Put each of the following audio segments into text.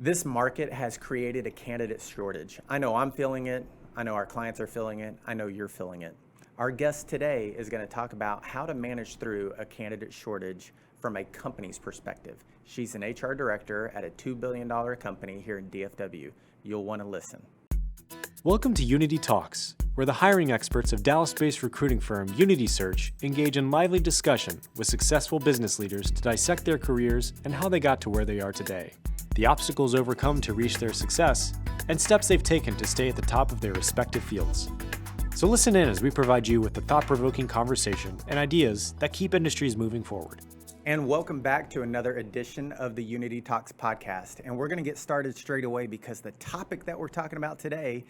This market has created a candidate shortage. I know I'm feeling it. I know our clients are feeling it. I know you're feeling it. Our guest today is going to talk about how to manage through a candidate shortage from a company's perspective. She's an HR director at a $2 billion company here in DFW. You'll want to listen. Welcome to Unity Talks, where the hiring experts of Dallas-based recruiting firm Unity Search engage in lively discussion with successful business leaders to dissect their careers and how they got to where they are today, the obstacles overcome to reach their success, and steps they've taken to stay at the top of their respective fields. So listen in as we provide you with the thought-provoking conversation and ideas that keep industries moving forward. And welcome back to another edition of the Unity Talks podcast. And we're going to get started straight away because the topic that we're talking about today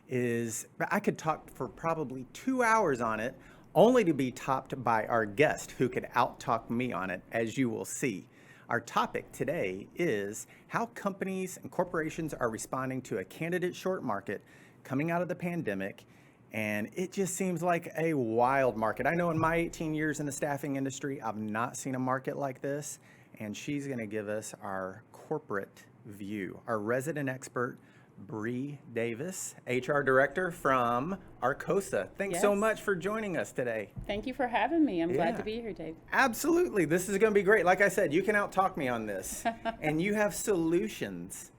is, I could talk for probably 2 hours on it, only to be topped by our guest who could out-talk me on it, as you will see. Our topic today is how companies and corporations are responding to a candidate short market coming out of the pandemic. And it just seems like a wild market. I know in my 18 years in the staffing industry, I've not seen a market like this. And she's going to give us our corporate view. Our resident expert, Brie Davis, HR director from Acrosa. Thanks so much for joining us today. Thank you for having me. I'm glad to be here, Dave. Absolutely. This is going to be great. Like I said, you can out-talk me on this. And you have solutions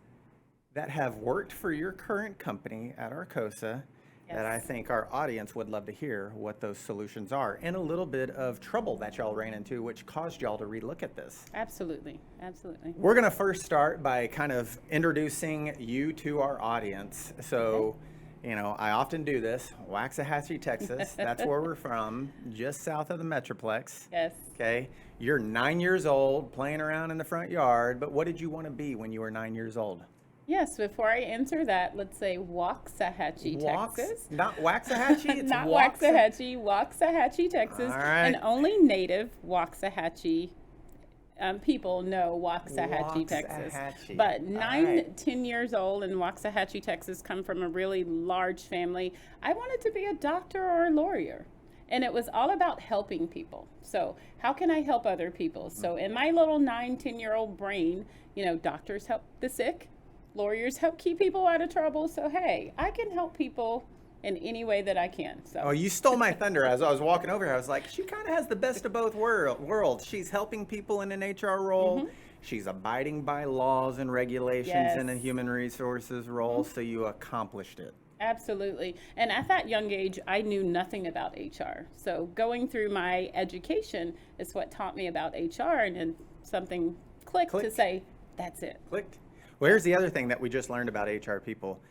that have worked for your current company at Acrosa. That I think our audience would love to hear what those solutions are, and a little bit of trouble that y'all ran into, which caused y'all to relook at this. Absolutely, absolutely. We're going to first start by kind of introducing you to our audience. So, you know, I often do this. Waxahachie, Texas. That's where we're from, just south of the Metroplex. Yes. Okay. You're 9 years old, playing around in the front yard. But what did you want to be when you were 9 years old? Yes, before I answer that, let's say Waxahachie, Texas. Not Waxahachie? It's not Waxahachie, Waxahachie, Texas. All right. And only native Waxahachie people know Waxahachie, Texas. But 10 years old in Waxahachie, Texas, come from a really large family. I wanted to be a doctor or a lawyer. And it was all about helping people. So how can I help other people? So in my little 10-year-old brain, you know, doctors help the sick. Lawyers help keep people out of trouble. So, hey, I can help people in any way that I can. So. Oh, you stole my thunder. As I was walking over here, I was like, she kind of has the best of both worlds. She's helping people in an HR role. Mm-hmm. She's abiding by laws and regulations in a human resources role. Mm-hmm. So you accomplished it. Absolutely. And at that young age, I knew nothing about HR. So going through my education is what taught me about HR. And then something clicked to say, that's it. Clicked. Well, here's the other thing that we just learned about HR people.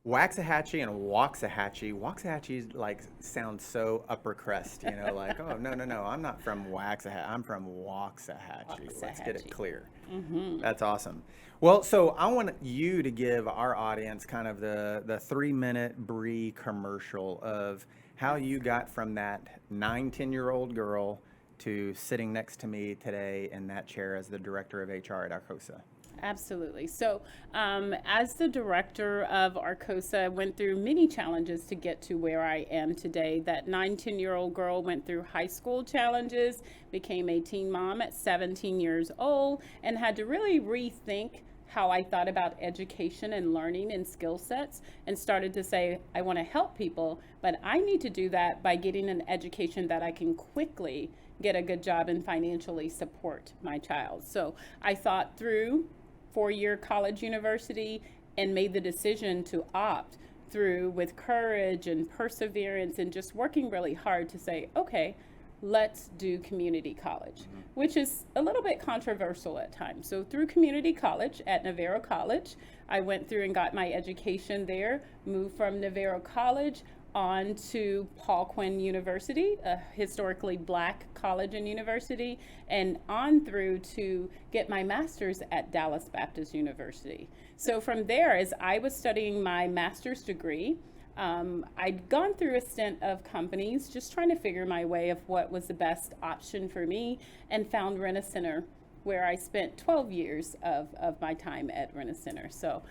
Waxahachie and Waxahachie. Waxahachie like sounds so upper crust, you know, like, oh, no, I'm not from Waxahachie. I'm from Waxahachie. Let's get it clear. Mm-hmm. That's awesome. Well, so I want you to give our audience kind of the 3-minute Brie commercial of how you got from that 10-year-old girl to sitting next to me today in that chair as the director of HR at Acrosa. Absolutely. So as the director of Acrosa, I went through many challenges to get to where I am today. That 10-year-old girl went through high school challenges, became a teen mom at 17 years old, and had to really rethink how I thought about education and learning and skill sets, and started to say, I want to help people, but I need to do that by getting an education that I can quickly get a good job and financially support my child. So I thought through 4-year college university and made the decision to opt through with courage and perseverance and just working really hard to say, okay, let's do community college, which is a little bit controversial at times. So through community college at Navarro College, I went through and got my education there, moved from Navarro College on to Paul Quinn University, a historically Black college and university, and on through to get my master's at Dallas Baptist University. So from there, as I was studying my master's degree, I'd gone through a stint of companies just trying to figure my way of what was the best option for me, and found Rent-A-Center, where I spent 12 years of my time at Rent-A-Center. So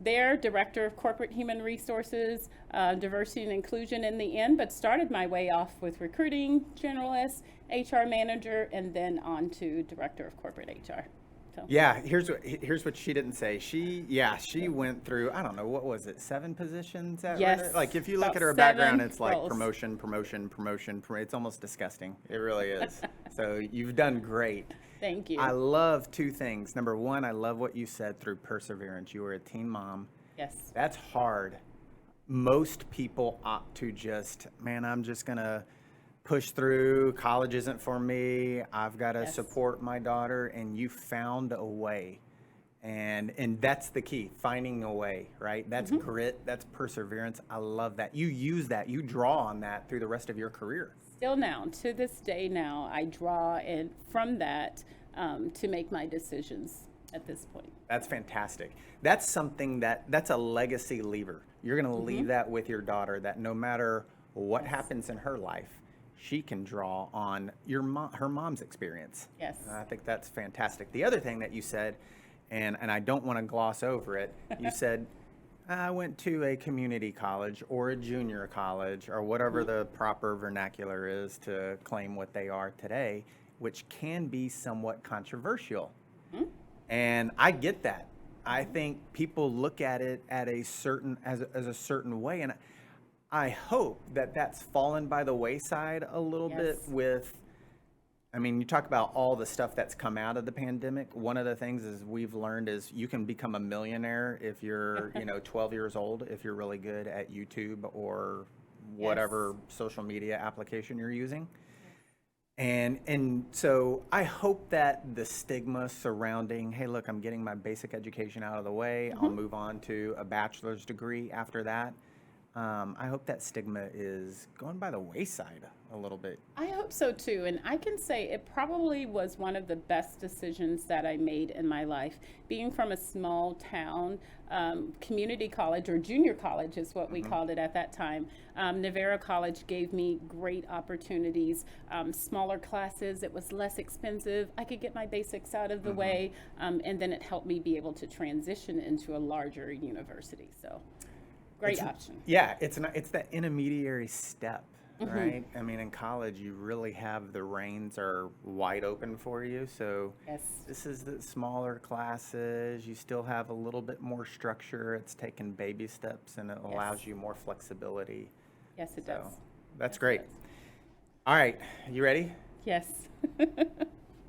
there, Director of Corporate Human Resources, Diversity and Inclusion in the end, but started my way off with recruiting generalist, HR manager, and then on to Director of Corporate HR. So Yeah, here's what she didn't say. She went through, I don't know, what was it, 7 positions at Yes, Reddit? Like if you look about at her background, 7 it's like roles. promotion. It's almost disgusting. It really is. So you've done great. Thank you. I love 2 things. Number 1, I love what you said through perseverance. You were a teen mom. Yes. That's hard. Most people opt to just, man, I'm just going to push through. College isn't for me. I've got to Yes. support my daughter. And you found a way. And that's the key, finding a way, right? That's grit. That's perseverance. I love that. You use that. You draw on that through the rest of your career. Still now, to this day now, I draw and from that to make my decisions at this point. That's fantastic. That's something that's a legacy lever. You're going to leave that with your daughter, that no matter what happens in her life, she can draw on her mom's experience. Yes. And I think that's fantastic. The other thing that you said, and I don't want to gloss over it, you said, I went to a community college or a junior college or whatever the proper vernacular is to claim what they are today, which can be somewhat controversial. And I get that. I think people look at it at a certain as a certain way, and I hope that that's fallen by the wayside a little bit Yes. with. I mean, you talk about all the stuff that's come out of the pandemic. One of the things is we've learned is you can become a millionaire if you're, 12 years old, if you're really good at YouTube or whatever social media application you're using. And so I hope that the stigma surrounding, hey, look, I'm getting my basic education out of the way. I'll move on to a bachelor's degree after that. I hope that stigma is going by the wayside a little bit. I hope so too. And I can say it probably was one of the best decisions that I made in my life. Being from a small town, community college or junior college is what we called it at that time. Navarro College gave me great opportunities, smaller classes. It was less expensive. I could get my basics out of the way. And then it helped me be able to transition into a larger university. So great option. Yeah, it's that intermediary step, right? I mean, in college, you really have the reins are wide open for you. So Yes. this is the smaller classes. You still have a little bit more structure. It's taken baby steps, and it allows you more flexibility. Yes, it So does. that's Yes, it great. does. All right, you ready? Yes.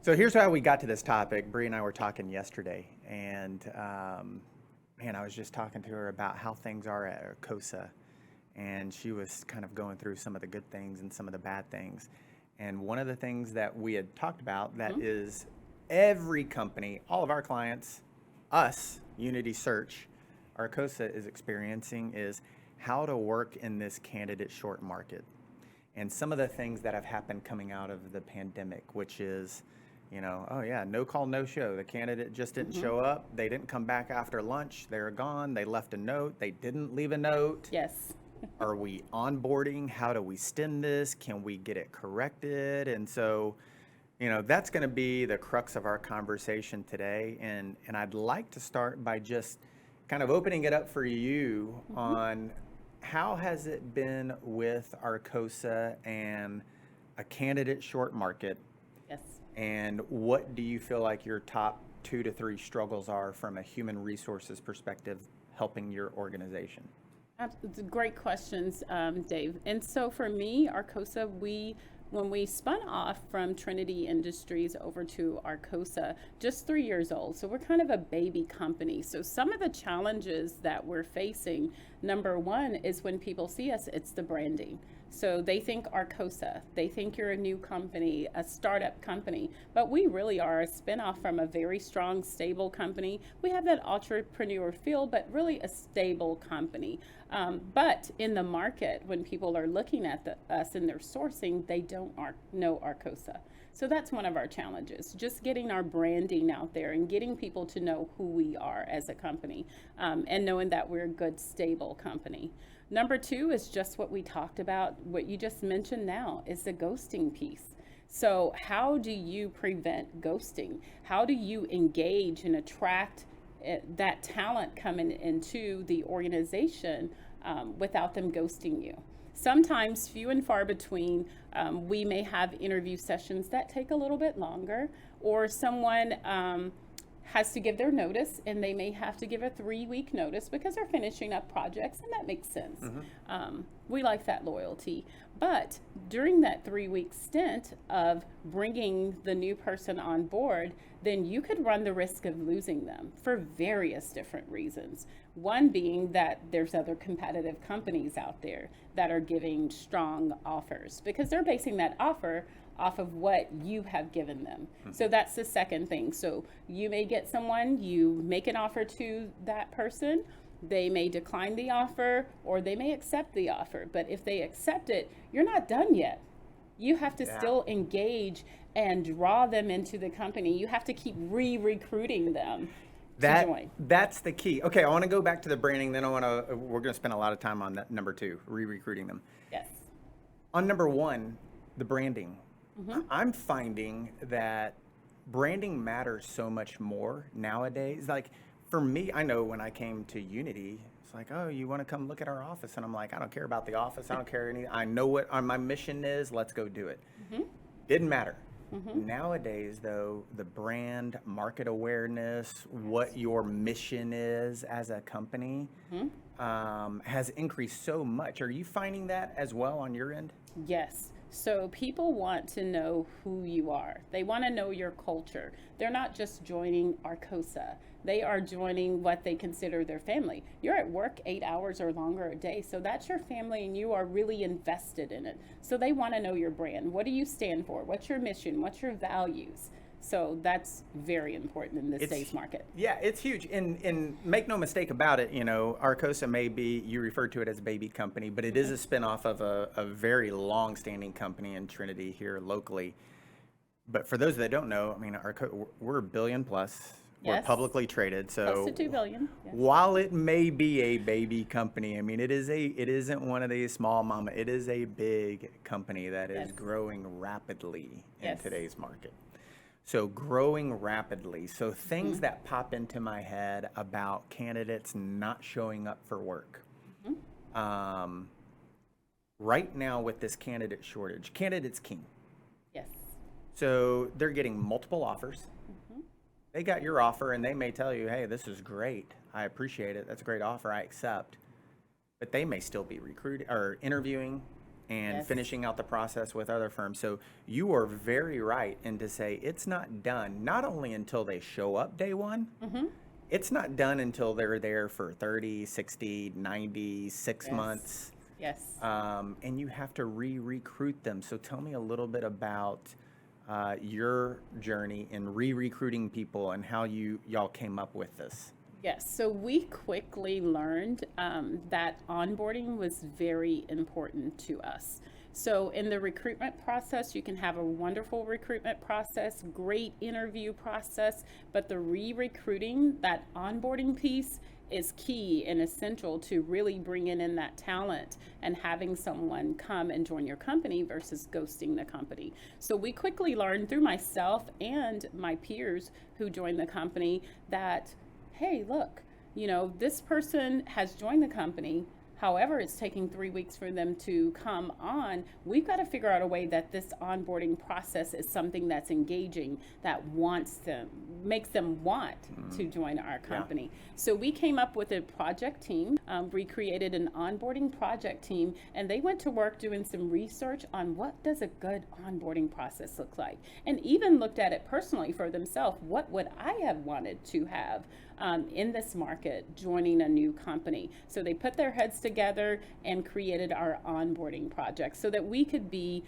So here's how we got to this topic. Brie and I were talking yesterday, and man, I was just talking to her about how things are at Acrosa, and she was kind of going through some of the good things and some of the bad things. And one of the things that we had talked about that is every company, all of our clients, us, Unity Search, Acrosa is experiencing is how to work in this candidate short market. And some of the things that have happened coming out of the pandemic, which is, oh yeah, no call, no show. The candidate just didn't show up. They didn't come back after lunch. They were gone. They left a note. They didn't leave a note. Yes. Are we onboarding? How do we stem this? Can we get it corrected? And so, that's going to be the crux of our conversation today. And I'd like to start by just kind of opening it up for you on how has it been with Acrosa and a candidate short market? Yes. And what do you feel like your top 2 to 3 struggles are from a human resources perspective helping your organization? Great questions, Dave. And so for me, Acrosa, when we spun off from Trinity Industries over to Acrosa, just 3 years old. So we're kind of a baby company. So some of the challenges that we're facing, number one is when people see us, it's the branding. So they think Acrosa, they think you're a new company, a startup company, but we really are a spinoff from a very strong, stable company. We have that entrepreneur feel, but really a stable company. But in the market, when people are looking at us and they're sourcing, they don't know Acrosa. So that's one of our challenges, just getting our branding out there and getting people to know who we are as a company, and knowing that we're a good, stable company. Number 2 is just what we talked about, what you just mentioned now, is the ghosting piece. So how do you prevent ghosting? How do you engage and attract that talent coming into the organization without them ghosting you? Sometimes, few and far between, we may have interview sessions that take a little bit longer, or someone has to give their notice, and they may have to give a 3-week notice because they're finishing up projects, and that makes sense. We like that loyalty. But during that 3-week stint of bringing the new person on board, then you could run the risk of losing them for various different reasons. One being that there's other competitive companies out there that are giving strong offers because they're basing that offer off of what you have given them. So that's the second thing. So you may get someone, you make an offer to that person, they may decline the offer or they may accept the offer. But if they accept it, you're not done yet. You have to still engage and draw them into the company. You have to keep re-recruiting them to join. That's the key. Okay, I want to go back to the branding, then we're going to spend a lot of time on that number 2, re-recruiting them. Yes. On number 1, the branding. I'm finding that branding matters so much more nowadays. Like for me, I know when I came to Unity, it's like, oh, you want to come look at our office? And I'm like, I don't care about the office. I don't care anything. I know what my mission is. Let's go do it. Didn't matter. Nowadays, though, the brand, market awareness, what your mission is as a company has increased so much. Are you finding that as well on your end? Yes. So people want to know who you are. They want to know your culture. They're not just joining Acrosa. They are joining what they consider their family. You're at work 8 hours or longer a day, so that's your family and you are really invested in it. So they want to know your brand. What do you stand for? What's your mission? What's your values? So that's very important in this day's market. Yeah, it's huge. And make no mistake about it, Acrosa may be, you referred to it as a baby company, but it is a spinoff of a very long-standing company in Trinity here locally. But for those that don't know, I mean, we're a billion plus. We're publicly traded, so close to $2 billion. Yes. While it may be a baby company, I mean, it isn't one of these small mama. It is a big company that is growing rapidly in today's market. So growing rapidly. So things that pop into my head about candidates not showing up for work. Right now with this candidate shortage, candidates king. Yes. So they're getting multiple offers. They got your offer and they may tell you, hey, this is great. I appreciate it. That's a great offer. I accept. But they may still be recruiting or interviewing and finishing out the process with other firms. So you are very right in to say it's not done, not only until they show up day one, it's not done until they're there for 30, 60, 90, 6 months. Yes. And you have to re-recruit them. So tell me a little bit about your journey in re-recruiting people and how y'all came up with this. Yes, so we quickly learned that onboarding was very important to us. So in the recruitment process, you can have a wonderful recruitment process, great interview process, but the re-recruiting, that onboarding piece is key and essential to really bringing in that talent and having someone come and join your company versus ghosting the company. So we quickly learned through myself and my peers who joined the company that, hey, look, this person has joined the company. However, it's taking 3 weeks for them to come on. We've got to figure out a way that this onboarding process is something that's engaging, that makes them want to join our company. So we came up with a project team. We created an onboarding project team, and they went to work doing some research on what does a good onboarding process look like, and even looked at it personally for themselves. What would I have wanted to have in this market joining a new company? So they put their heads together and created our onboarding project so that we could be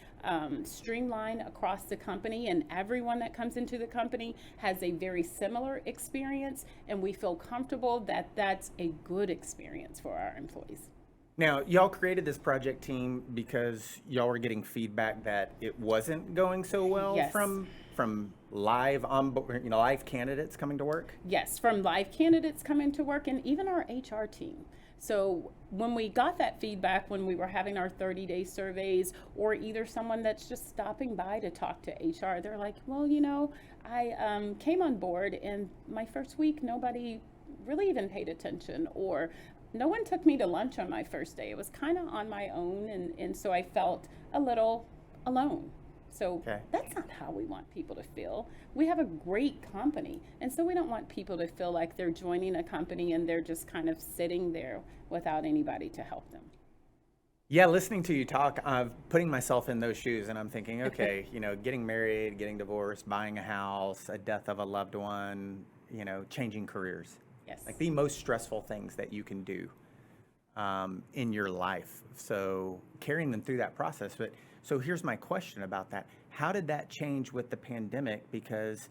streamlined across the company, and everyone that comes into the company has a very similar experience, and we feel comfortable that that's a good experience for our employees. Now, y'all created this project team because y'all were getting feedback that it wasn't going so well from live live candidates coming to work? Yes, from live candidates coming to work, and even our HR team. So when we got that feedback, when we were having our 30-day surveys, or either someone that's just stopping by to talk to HR, they're like, well, I came on board and my first week, nobody really even paid attention, or no one took me to lunch on my first day. It was kind of on my own, and so I felt a little alone. So Okay. that's not how we want people to feel. We have a great company, and so we don't want people to feel like they're joining a company and they're just kind of sitting there without anybody to help them. Yeah, listening to you talk, I'm putting myself in those shoes and I'm thinking, okay, getting married, getting divorced, buying a house, a death of a loved one, changing careers. Yes. Like the most stressful things that you can do in your life. So carrying them through that process. But so here's my question about that. How did that change with the pandemic? Because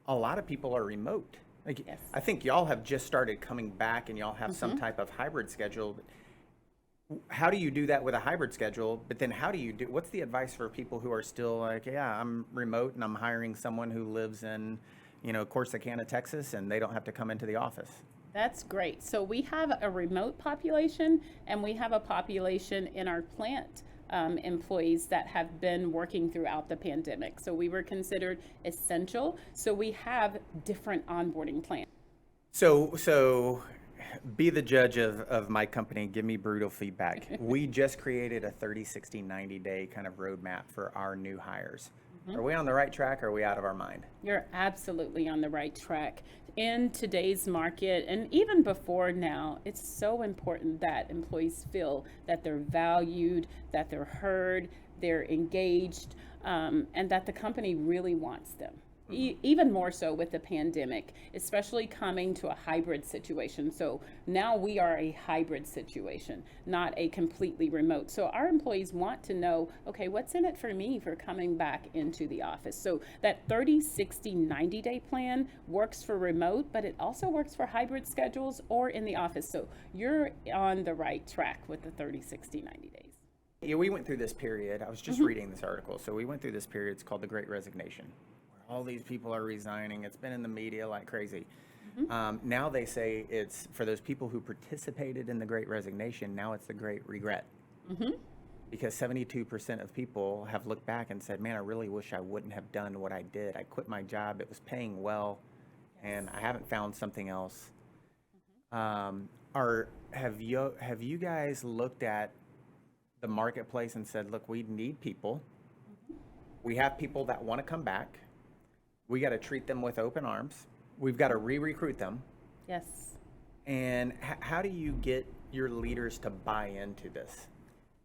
a lot of people are remote. Like, Yes. I think y'all have just started coming back and y'all have some type of hybrid schedule. How do you do that with a hybrid schedule? But then how do you what's the advice for people who are still like, yeah, I'm remote and I'm hiring someone who lives in, Corsicana, Texas, and they don't have to come into the office? That's great. So we have a remote population and we have a population in our plant employees that have been working throughout the pandemic. So we were considered essential. So we have different onboarding plans. So be the judge of my company. Give me brutal feedback. We just created a 30, 60, 90-day kind of roadmap for our new hires. Are we on the right track or are we out of our mind? You're absolutely on the right track. In today's market, and even before now, it's so important that employees feel that they're valued, that they're heard, they're engaged, and that the company really wants them. Even more so with the pandemic, especially coming to a hybrid situation. So now we are a hybrid situation, not a completely remote. So our employees want to know, okay, what's in it for me for coming back into the office? So that 30, 60, 90-day plan works for remote, but it also works for hybrid schedules or in the office. So you're on the right track with the 30, 60, 90 days. Yeah, we went through this period. I was just reading this article. So we went through this period. It's called the Great Resignation. All these people are resigning. It's been in the media like crazy. Now they say it's for those people who participated in the Great Resignation. Now it's the Great Regret. Because 72% of people have looked back and said, man, I really wish I wouldn't have done what I did. I quit my job. It was paying well, and I haven't found something else. Have you guys looked at the marketplace and said, look, we need people. We have people that want to come back. We got to treat them with open arms. We've got to re-recruit them. Yes. And how do you get your leaders to buy into this?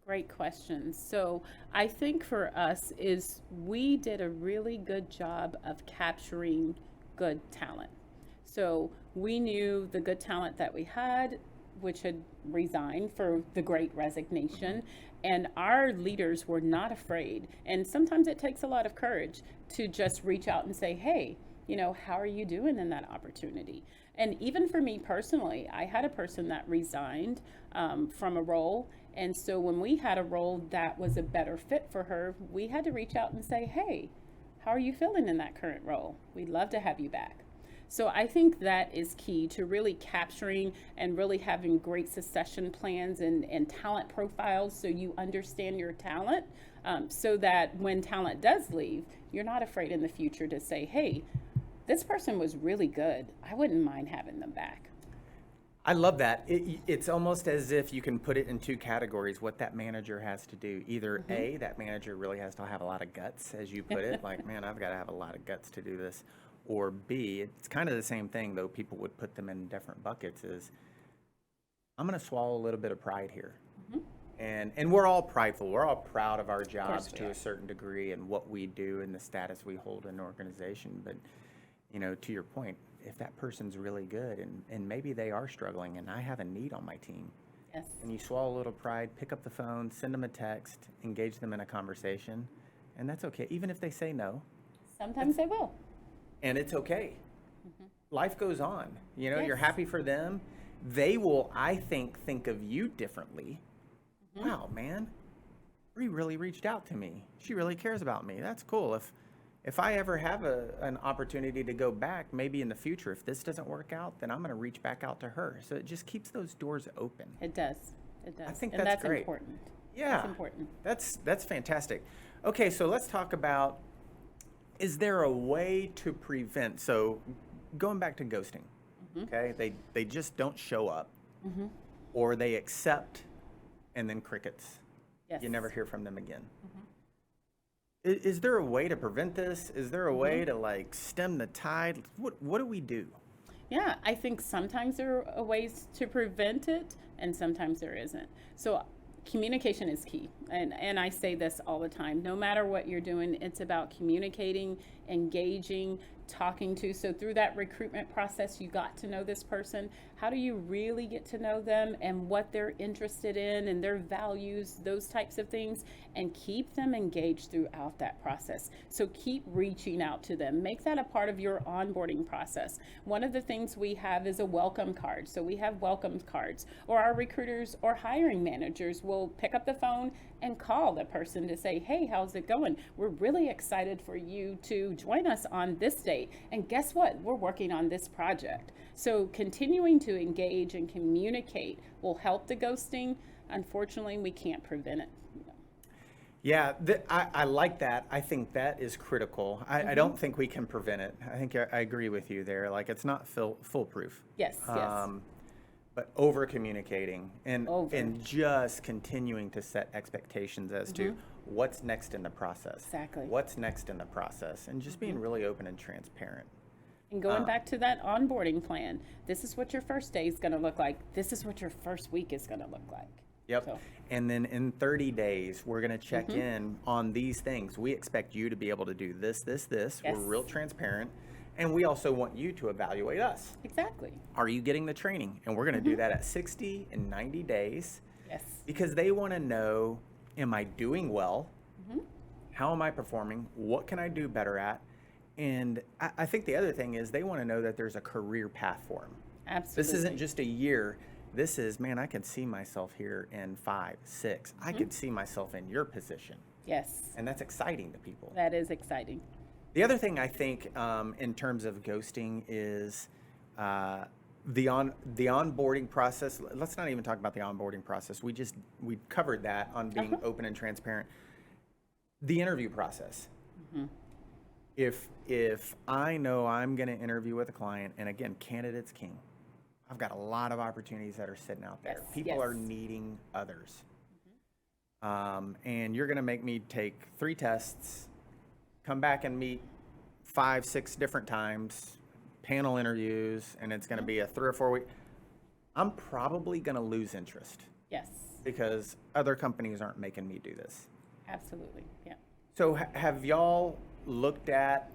Great question. So I think for us is we did a really good job of capturing good talent. So we knew the good talent that we had, which had resigned for the Great Resignation, and our leaders were not afraid. And sometimes it takes a lot of courage to just reach out and say, hey, how are you doing in that opportunity? And even for me personally, I had a person that resigned from a role. And so when we had a role that was a better fit for her, we had to reach out and say, hey, how are you feeling in that current role? We'd love to have you back. So I think that is key to really capturing and really having great succession plans and talent profiles so you understand your talent so that when talent does leave, you're not afraid in the future to say, hey, this person was really good. I wouldn't mind having them back. I love that. It's almost as if you can put it in two categories, what that manager has to do. Either A, that manager really has to have a lot of guts, as you put it, like, man, I've got to have a lot of guts to do this. Or B, it's kind of the same thing, though people would put them in different buckets, is I'm going to swallow a little bit of pride here. And we're all prideful. We're all proud of our jobs to a certain degree and what we do and the status we hold in an organization. But, to your point, if that person's really good and maybe they are struggling and I have a need on my team, Yes. and you swallow a little pride, pick up the phone, send them a text, engage them in a conversation, and that's okay, even if they say no. Sometimes they will. And it's okay. Life goes on. You're Yes. happy for them. They will, I think of you differently. Wow, man, Brie really reached out to me. She really cares about me. That's cool. If I ever have an opportunity to go back, maybe in the future, if this doesn't work out, then I'm going to reach back out to her. So it just keeps those doors open. It does. It does. I think and that's great. Important. Yeah, That's important. That's fantastic. Okay, so let's talk about, is there a way to prevent, so going back to ghosting, okay, they just don't show up, or they accept and then crickets. Yes. You never hear from them again. Is there a way to prevent this? Is there a way to like stem the tide? What do we do? Yeah, I think sometimes there are ways to prevent it and sometimes there isn't. So communication is key. And I say this all the time. No matter what you're doing, it's about communicating, engaging, talking to. So through that recruitment process, you got to know this person. How do you really get to know them and what they're interested in and their values, those types of things, and keep them engaged throughout that process. So keep reaching out to them. Make that a part of your onboarding process. One of the things we have is a welcome card. So we have welcome cards, or our recruiters or hiring managers will pick up the phone and call the person to say, hey, how's it going? We're really excited for you to join us on this date. And guess what? We're working on this project. So continuing to engage and communicate will help the ghosting. Unfortunately, we can't prevent it. Yeah, I like that. I think that is critical. I don't think we can prevent it. I think I agree with you there. Like, it's not foolproof. Yes, yes. But over communicating and just continuing to set expectations as to what's next in the process. Exactly. What's next in the process, and just being really open and transparent. And going back to that onboarding plan, this is what your first day is going to look like. This is what your first week is going to look like. Yep. So. And then in 30 days, we're going to check in on these things. We expect you to be able to do this. Yes. We're real transparent. And we also want you to evaluate us. Exactly. Are you getting the training? And we're going to do that at 60 and 90 days. Yes. Because they want to know, am I doing well? How am I performing? What can I do better at? And I think the other thing is they want to know that there's a career path for them. Absolutely. This isn't just a year. This is, man, I can see myself here in 5, 6. I could see myself in your position. Yes. And that's exciting to people. That is exciting. The other thing I think in terms of ghosting is the onboarding process. Let's not even talk about the onboarding process. We covered that on being open and transparent. The interview process. If I know I'm going to interview with a client, and again, candidate's king. I've got a lot of opportunities that are sitting out there. Yes, People yes. are needing others. And you're going to make me take 3 tests, come back and meet 5, 6 different times, panel interviews, and it's going to be a 3 or 4 week. I'm probably going to lose interest Yes. because other companies aren't making me do this. Absolutely. Yeah. So have y'all looked at,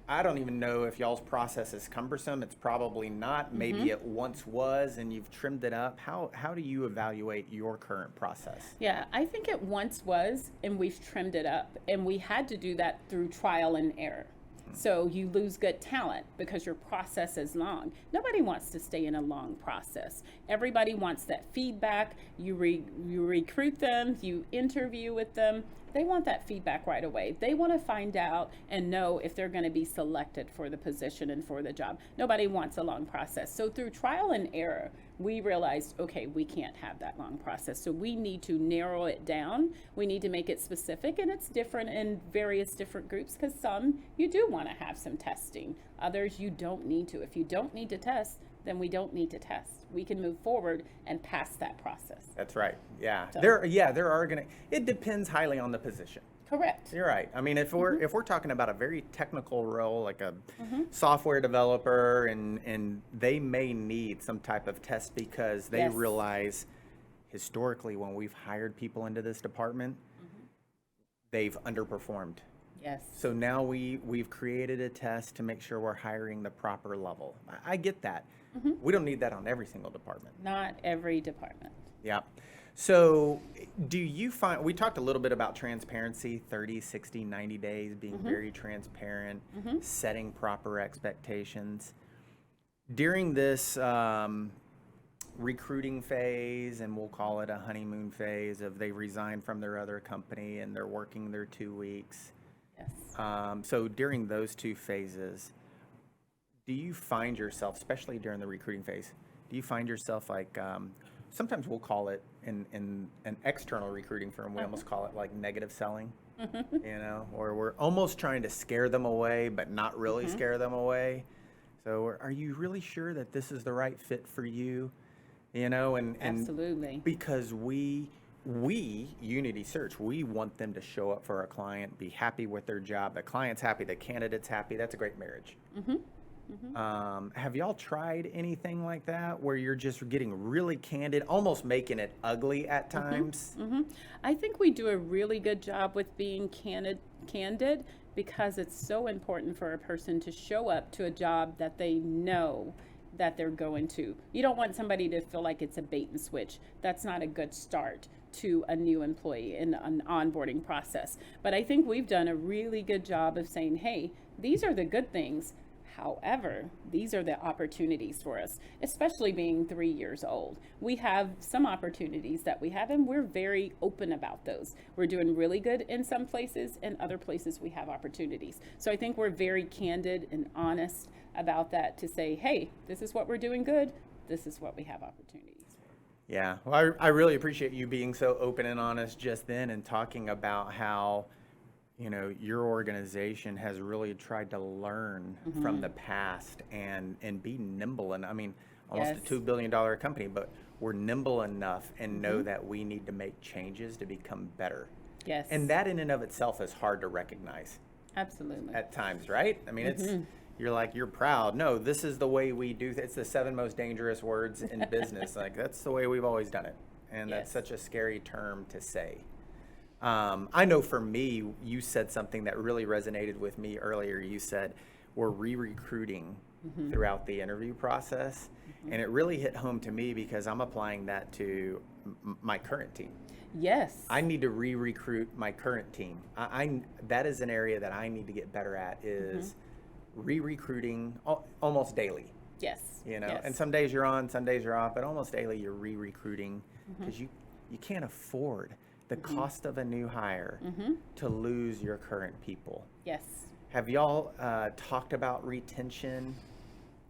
I don't even know if y'all's process is cumbersome. It's probably not. Maybe it once was and you've trimmed it up. How do you evaluate your current process? Yeah, I think it once was, and we've trimmed it up, and we had to do that through trial and error. So you lose good talent because your process is long. Nobody wants to stay in a long process. Everybody wants that feedback. You recruit them, you interview with them. They want that feedback right away. They want to find out and know if they're going to be selected for the position and for the job. Nobody wants a long process. So through trial and error, we realized, okay, we can't have that long process. So we need to narrow it down. We need to make it specific, and it's different in various different groups because some you do want to have some testing. Others you don't need to. If you don't need to test, then we don't need to test. We can move forward and pass that process. That's right. Yeah. So- There are gonna. It depends highly on the position. Correct. You're right. I mean, if we're talking about a very technical role, like a software developer, and they may need some type of test because they Yes. realize historically when we've hired people into this department, they've underperformed. Yes. So now we've created a test to make sure we're hiring the proper level. I get that. We don't need that on every single department. Not every department. Yeah. So do you find, we talked a little bit about transparency, 30, 60, 90 days, being very transparent, setting proper expectations. During this recruiting phase, and we'll call it a honeymoon phase of they resign from their other company and they're working their 2 weeks. Yes. So during those 2 phases, do you find yourself, especially during the recruiting phase, do you find yourself like, sometimes we'll call it in an external recruiting firm, we almost call it like negative selling, or we're almost trying to scare them away, but not really scare them away. So are you really sure that this is the right fit for you? And Absolutely. because we we, Unity Search, we want them to show up for our client, be happy with their job. The client's happy, the candidate's happy. That's a great marriage. Have y'all tried anything like that where you're just getting really candid, almost making it ugly at times? I think we do a really good job with being candid because it's so important for a person to show up to a job that they know that they're going to. You don't want somebody to feel like it's a bait and switch. That's not a good start to a new employee in an onboarding process. But I think we've done a really good job of saying, hey, these are the good things. However, these are the opportunities for us, especially being 3 years old. We have some opportunities that we have, and we're very open about those. We're doing really good in some places, and other places we have opportunities. So I think we're very candid and honest about that to say, hey, this is what we're doing good. This is what we have opportunities for. Yeah, well, I really appreciate you being so open and honest just then and talking about how, you know, your organization has really tried to learn from the past and be nimble. And I mean, almost Yes. a $2 billion company, but we're nimble enough and know that we need to make changes to become better. Yes. And that in and of itself is hard to recognize Absolutely. at times, right? I mean, it's, you're like, you're proud. No, this is the way we do. It's the 7 most dangerous words in business. Like, that's the way we've always done it. And that's Yes. such a scary term to say. I know for me, you said something that really resonated with me earlier. You said we're re-recruiting throughout the interview process. And it really hit home to me because I'm applying that to my current team. Yes. I need to re-recruit my current team. That is an area that I need to get better at is re-recruiting almost daily. Yes. You know, Yes. and some days you're on, some days you're off, but almost daily you're re-recruiting because you can't afford the cost of a new hire to lose your current people. Yes. Have y'all talked about retention?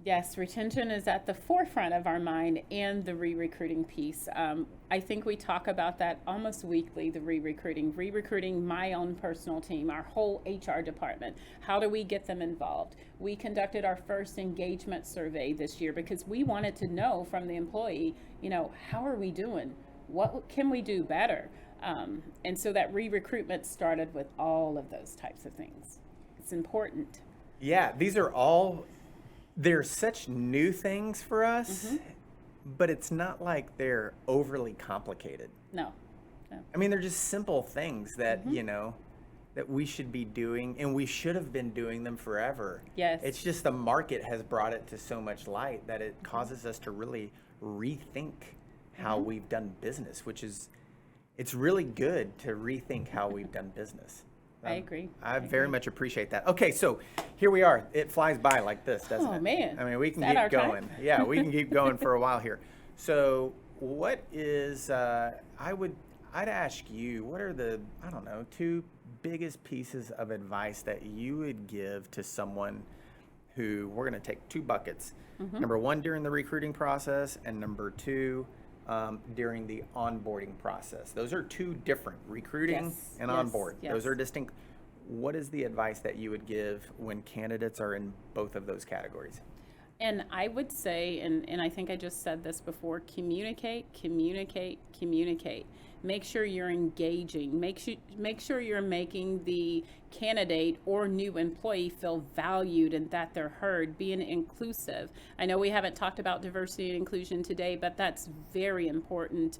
Yes, retention is at the forefront of our mind and the re-recruiting piece. I think we talk about that almost weekly, the re-recruiting my own personal team, our whole HR department. How do we get them involved? We conducted our first engagement survey this year because we wanted to know from the employee, you know, how are we doing? What can we do better? And so that re-recruitment started with all of those types of things. It's important. Yeah, these are all, they're such new things for us, but it's not like they're overly complicated. No. I mean, they're just simple things that, you know, that we should be doing, and we should have been doing them forever. Yes. It's just the market has brought it to so much light that it causes us to really rethink how we've done business, which is, it's really good to rethink how we've done business. I agree. I very much appreciate that. Okay, so here we are. It flies by like this, doesn't it? Oh, man. I mean, we can Is that our keep time? going. Yeah, we can keep going for a while here. So what is, I'd ask you, what are the, I don't know, 2 biggest pieces of advice that you would give to someone who, we're going to take 2 buckets. Number 1, during the recruiting process, and number 2, during the onboarding process. Those are 2 different, recruiting Yes, and yes, onboard. Those yes. are distinct. What is the advice that you would give when candidates are in both of those categories? And I would say, and I think I just said this before, communicate. Make sure you're engaging. Make sure you're making the candidate or new employee feel valued and that they're heard, being inclusive. I know we haven't talked about diversity and inclusion today, but that's very important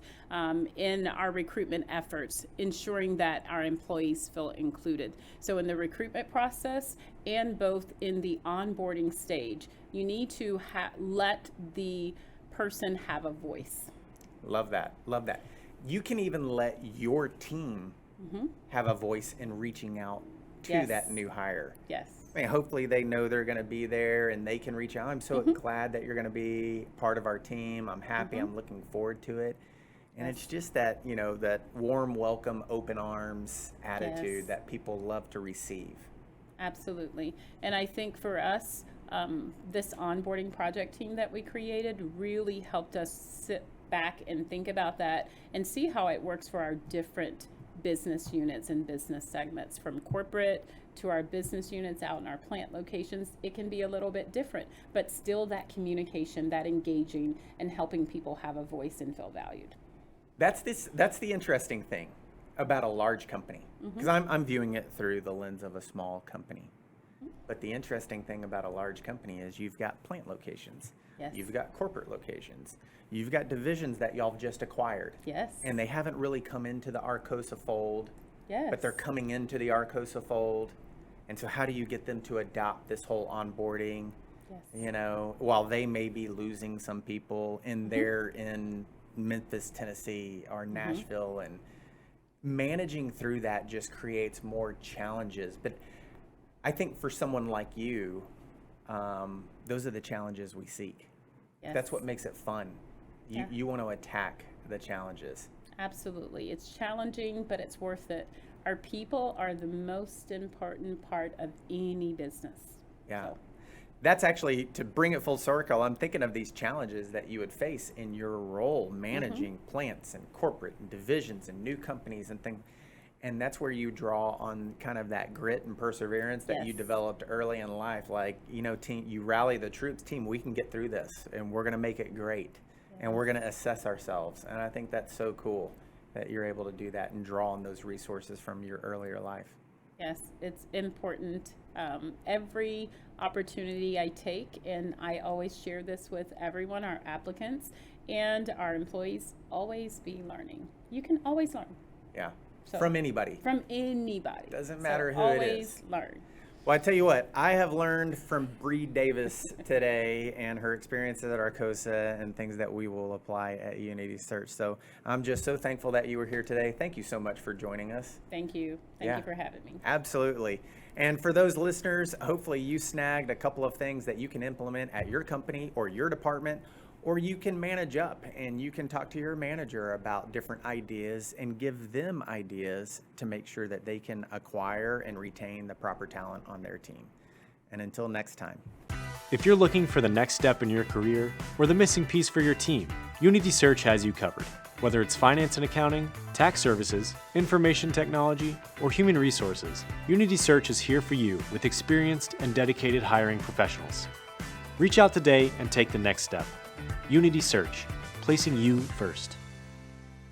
in our recruitment efforts, ensuring that our employees feel included. So in the recruitment process and both in the onboarding stage, you need to let the person have a voice. Love that. Love that. You can even let your team have a voice in reaching out to Yes. that new hire. Yes. I mean, hopefully they know they're going to be there and they can reach out. I'm so glad that you're going to be part of our team. I'm happy. I'm looking forward to it. And it's just that, you know, that warm welcome, open arms attitude Yes. that people love to receive. Absolutely. And I think for us, this onboarding project team that we created really helped us sit back and think about that and see how it works for our different business units and business segments, from corporate to our business units out in our plant locations. It can be a little bit different, but still that communication, that engaging and helping people have a voice and feel valued. That's the interesting thing about a large company, because I'm viewing it through the lens of a small company. But the interesting thing about a large company is you've got plant locations. Yes. You've got corporate locations. You've got divisions that y'all just acquired. Yes. And they haven't really come into the Arcosa fold, Yes. but they're coming into the Arcosa fold. And so how do you get them to adopt this whole onboarding, Yes. while they may be losing some people and they're in Memphis, Tennessee or Nashville, and managing through that just creates more challenges. But I think for someone like you, those are the challenges we seek. Yes. That's what makes it fun. Yeah. You want to attack the challenges. Absolutely. It's challenging, but it's worth it. Our people are the most important part of any business. Yeah. So, That's actually, to bring it full circle, I'm thinking of these challenges that you would face in your role managing plants and corporate and divisions and new companies and things. And that's where you draw on kind of that grit and perseverance that you Yes. developed early in life. Like, team, you rally the troops, team, we can get through this and we're going to make it great. And we're going to assess ourselves. And I think that's so cool that you're able to do that and draw on those resources from your earlier life. yes, it's important. Every opportunity I take, and I always share this with everyone, our applicants and our employees, always be learning. You can always learn Yeah. So- From anybody. from anybody. Doesn't So matter who it always is. learn. Well, I tell you what, I have learned from Brie Davis today and her experiences at Arcosa and things that we will apply at Unity Search. So I'm just so thankful that you were here today. Thank you so much for joining us. Thank you. Thank Yeah. you for having me. Absolutely. And for those listeners, hopefully you snagged a couple of things that you can implement at your company or your department, or you can manage up and you can talk to your manager about different ideas and give them ideas to make sure that they can acquire and retain the proper talent on their team. And until next time. If you're looking for the next step in your career or the missing piece for your team, Unity Search has you covered. Whether it's finance and accounting, tax services, information technology, or human resources, Unity Search is here for you with experienced and dedicated hiring professionals. Reach out today and take the next step. Unity Search, placing you first.